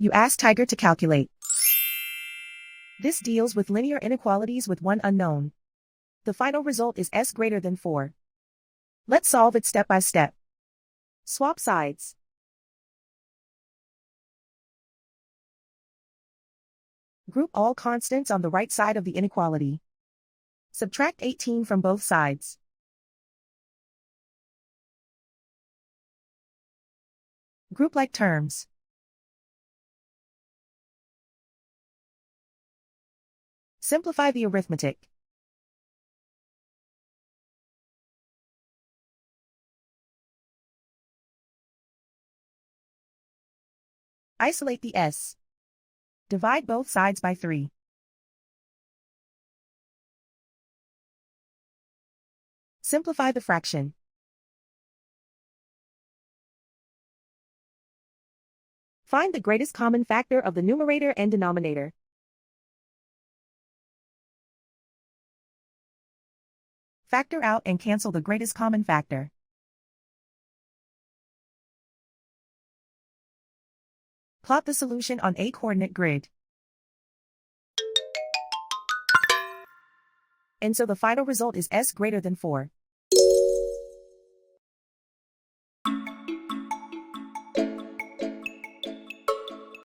You ask Tiger to calculate. This deals with linear inequalities with one unknown. The final result is s greater than 4. Let's solve it step by step. Swap sides. Group all constants on the right side of the inequality. Subtract 18 from both sides. Group like terms. Simplify the arithmetic. Isolate the s. Divide both sides by 3. Simplify the fraction. Find the greatest common factor of the numerator and denominator. Factor out and cancel the greatest common factor. Plot the solution on a coordinate grid. And so the final result is s greater than 4.